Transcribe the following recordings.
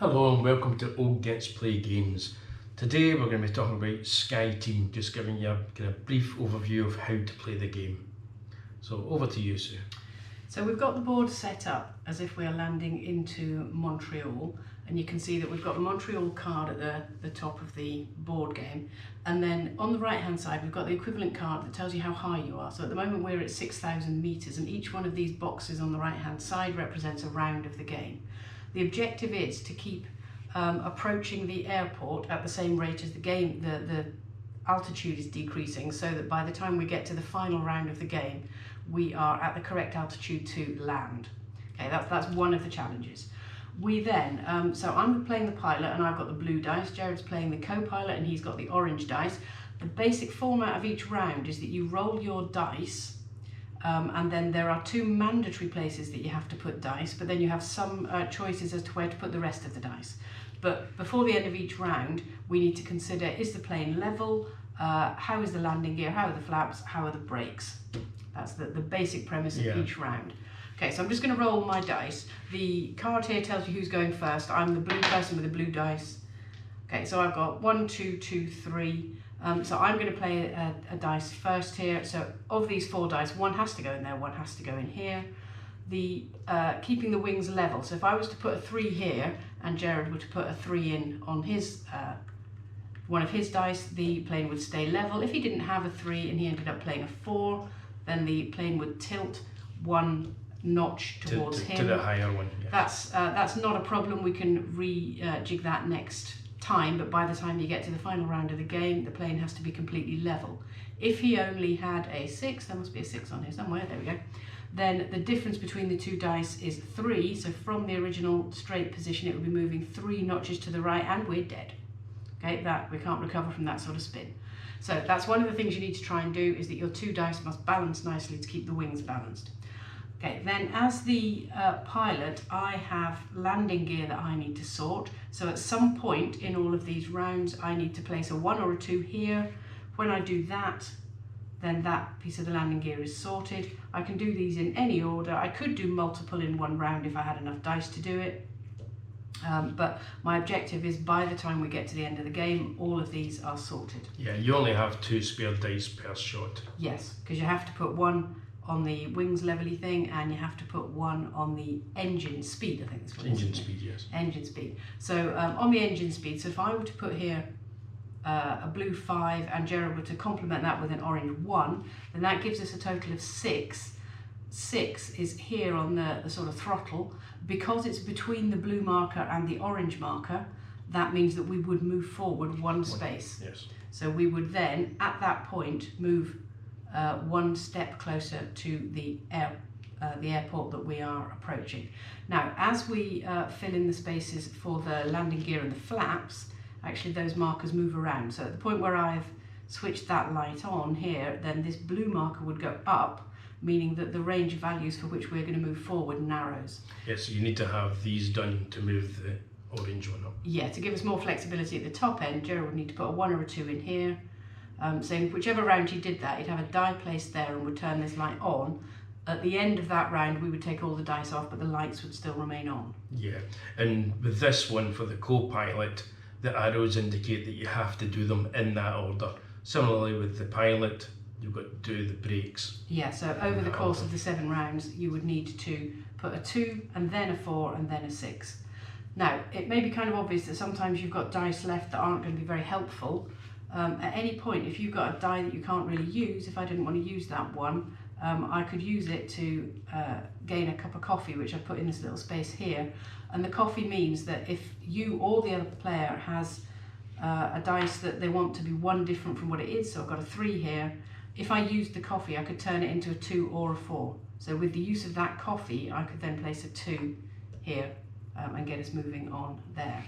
Hello and welcome to Old Gets Play Games. Today we're going to be talking about Sky Team, just giving you a kind of brief overview of how to play the game. So over to you, Sue. So we've got the board set up as if we're landing into Montreal, and you can see that we've got the Montreal card at the top of the board game, and then on the right hand side we've got the equivalent card that tells you how high you are. So at the moment we're at 6,000 metres, and each one of these boxes on the right hand side represents a round of the game. The objective is to keep approaching the airport at the same rate as the game. The altitude is decreasing, so that by the time we get to the final round of the game, we are at the correct altitude to land. Okay, that's one of the challenges. We then, so I'm playing the pilot and I've got the blue dice, Jared's playing the co-pilot and he's got the orange dice. The basic format of each round is that you roll your dice, and then there are two mandatory places that you have to put dice, but then you have some choices as to where to put the rest of the dice. But before the end of each round, we need to consider, is the plane level, how is the landing gear, how are the flaps, how are the brakes? That's the basic premise of each round. Okay, so I'm just going to roll my dice. The card here tells you who's going first. I'm the blue person with the blue dice. Okay, so I've got 1, 2, 2, 3. So I'm going to play a dice first here. So of these 4 dice, one has to go in there, one has to go in here. The keeping the wings level. So if I was to put a 3 here and Jared were to put a 3 in on his one of his dice, the plane would stay level. If he didn't have a 3 and he ended up playing a 4, then the plane would tilt 1 notch towards him. To the higher one. Yes. That's not a problem. We can rejig that next time, but by the time you get to the final round of the game, the plane has to be completely level. If he only had a 6, there must be a 6 on here somewhere, there we go, then the difference between the 2 dice is 3, so from the original straight position it would be moving 3 notches to the right and we're dead. Okay, that we can't recover from that sort of spin. So that's one of the things you need to try and do, is that your 2 dice must balance nicely to keep the wings balanced. Okay, then as the pilot, I have landing gear that I need to sort. So at some point in all of these rounds, I need to place a 1 or a 2 here. When I do that, then that piece of the landing gear is sorted. I can do these in any order. I could do multiple in one round if I had enough dice to do it. But my objective is by the time we get to the end of the game, all of these are sorted. Yeah, you only have 2 spare dice per shot. Yes, because you have to put 1 on the wings levely thing, and you have to put 1 on the engine speed, I think that's what it is. Engine speed, yes. Engine speed. So on the engine speed, so if I were to put here a blue 5 and Jared were to complement that with an orange 1, then that gives us a total of 6. 6 is here on the sort of throttle. Because it's between the blue marker and the orange marker, that means that we would move forward 1 space. Yes. So we would then, at that point, move 1 step closer to the airport that we are approaching. Now, as we fill in the spaces for the landing gear and the flaps, actually those markers move around. So at the point where I've switched that light on here, then this blue marker would go up, meaning that the range of values for which we're going to move forward narrows. Yes, so you need to have these done to move the orange one up. Yeah, to give us more flexibility at the top end, Jared would need to put a 1 or a 2 in here. So in whichever round he did that, he'd have a die placed there and would turn this light on. At the end of that round, we would take all the dice off, but the lights would still remain on. Yeah, and with this one for the co-pilot, the arrows indicate that you have to do them in that order. Similarly with the pilot, you've got to do the brakes. Yeah, so over the course of the 7 rounds, you would need to put a 2 and then a 4 and then a 6. Now, it may be kind of obvious that sometimes you've got dice left that aren't going to be very helpful. At any point, if you've got a die that you can't really use, if I didn't want to use that one, I could use it to gain a cup of coffee, which I put in this little space here. And the coffee means that if you or the other player has a dice that they want to be 1 different from what it is, so I've got a 3 here, if I used the coffee, I could turn it into a 2 or a 4. So with the use of that coffee, I could then place a 2 here and get us moving on there.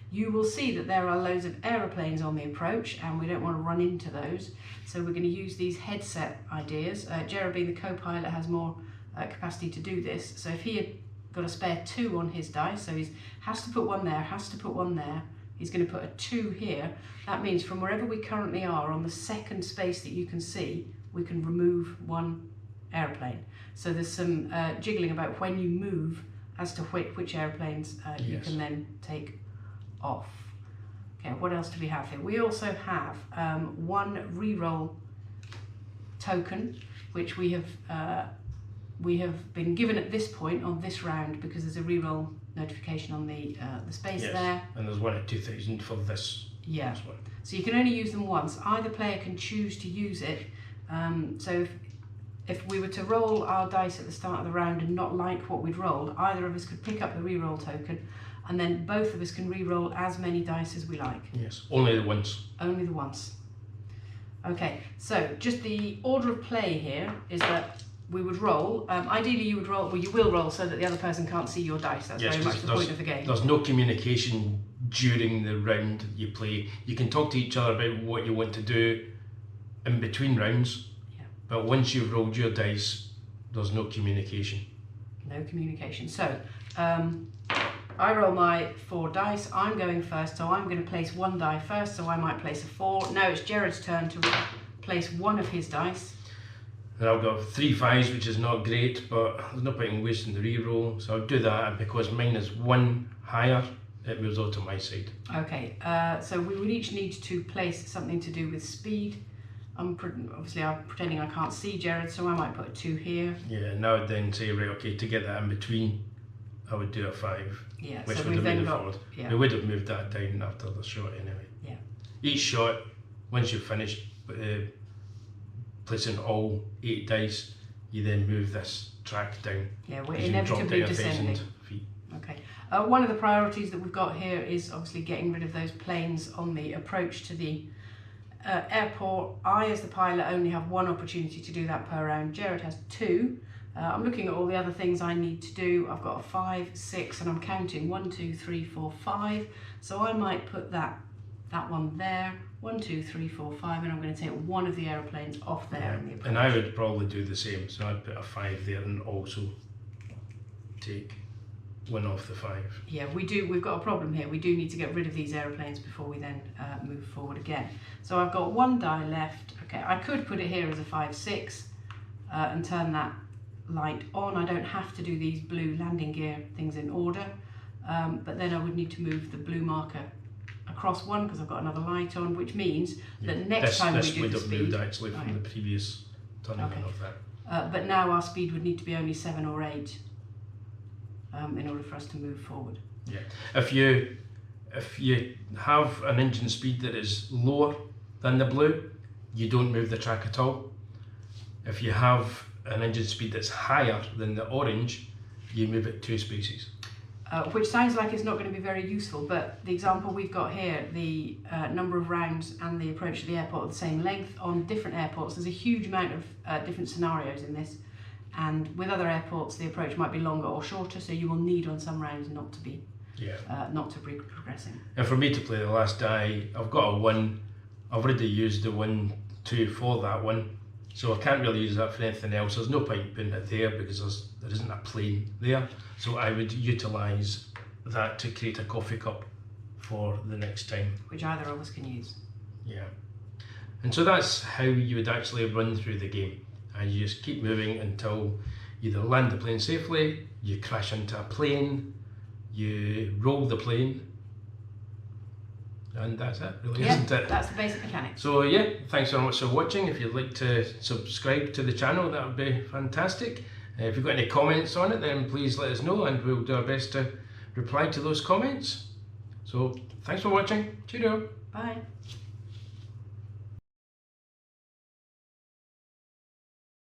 You will see that there are loads of aeroplanes on the approach, and we don't want to run into those. So we're going to use these headset ideas. Jared, being the co-pilot, has more capacity to do this. So if he had got a spare 2 on his dice, so he has to put 1 there, has to put 1 there, he's going to put a 2 here. That means from wherever we currently are on the second space that you can see, we can remove 1 aeroplane. So there's some jiggling about when you move as to which aeroplanes you Yes. can then take off. Okay, what else do we have here? We also have one reroll token, which we have been given at this point on this round because there's a reroll notification on the space Yes. there. And there's one at 2,000 for this. Yeah. This one. So you can only use them once. Either player can choose to use it. So if we were to roll our dice at the start of the round and not like what we'd rolled, either of us could pick up the reroll token, and then both of us can re-roll as many dice as we like. Yes, only the once. Only the once. Okay, so just the order of play here is that we would roll. Ideally, you would roll. Well, you will roll so that the other person can't see your dice. That's Yes, very much 'cause the point of the game. There's no communication during the round that you play. You can talk to each other about what you want to do in between rounds, Yeah. but once you've rolled your dice, there's no communication. No communication. So I roll my 4 dice. I'm going first, so I'm going to place 1 die first. So I might place a 4. Now it's Jared's turn to place 1 of his dice. And I've got 3 5s, which is not great, but there's no point in wasting the re-roll, so I'll do that, and because mine is 1 higher, it moves over to my side. Okay, so we would each need to place something to do with speed. Obviously I'm pretending I can't see Jared, so I might put a 2 here. Yeah, and I would then say, right, okay, to get that in between, I would do a 5, Yeah, which so would we've have then moved it got forward. yeah. We would have moved that down after the shot anyway. Yeah. Each shot, once you've finished placing all 8 dice, you then move this track down. Yeah, we're 'cause you drop inevitably down 1,000 descending. feet. Okay. One of the priorities that we've got here is obviously getting rid of those planes on the approach to the airport. I, as the pilot, only have 1 opportunity to do that per round. Jared has 2. I'm looking at all the other things I need to do. I've got a 5, 6, and I'm counting 1, 2, 3, 4, 5. So I might put that one there. 1, 2, 3, 4, 5, and I'm going to take 1 of the aeroplanes off there in the approach. And I would probably do the same, so I'd put a 5 there and also take 1 off the 5. Yeah, we've got a problem here. We do need to get rid of these aeroplanes before we then move forward again. So I've got 1 die left. Okay, I could put it here as a 5, 6 and turn that light on. I don't have to do these blue landing gear things in order, but then I would need to move the blue marker across 1 because I've got another light on, which means that next time we do would the have speed, moved actually from the previous turning Okay. of that. but now our speed would need to be only 7 or 8 in order for us to move forward. Yeah, if you have an engine speed that is lower than the blue, you don't move the track at all. If you have an engine speed that's higher than the orange, you move it 2 spaces. Which sounds like it's not going to be very useful, but the example we've got here, the number of rounds and the approach to the airport are the same length on different airports. There's a huge amount of different scenarios in this, and with other airports the approach might be longer or shorter, so you will need on some rounds not to be progressing. And for me to play the last die, I've got a 1. I've already used the 1, 2 for that one, so I can't really use that for anything else. There's no point putting it there because there isn't a plane there. So I would utilise that to create a coffee cup for the next time. Which either of us can use. Yeah. And so that's how you would actually run through the game. And you just keep moving until you either land the plane safely, you crash into a plane, you roll the plane, and that's it, really, isn't it? That's the basic mechanics. So yeah, thanks very much for watching. If you'd like to subscribe to the channel, that would be fantastic. If you've got any comments on it, then please let us know and we'll do our best to reply to those comments. So thanks for watching. Cheerio. Bye.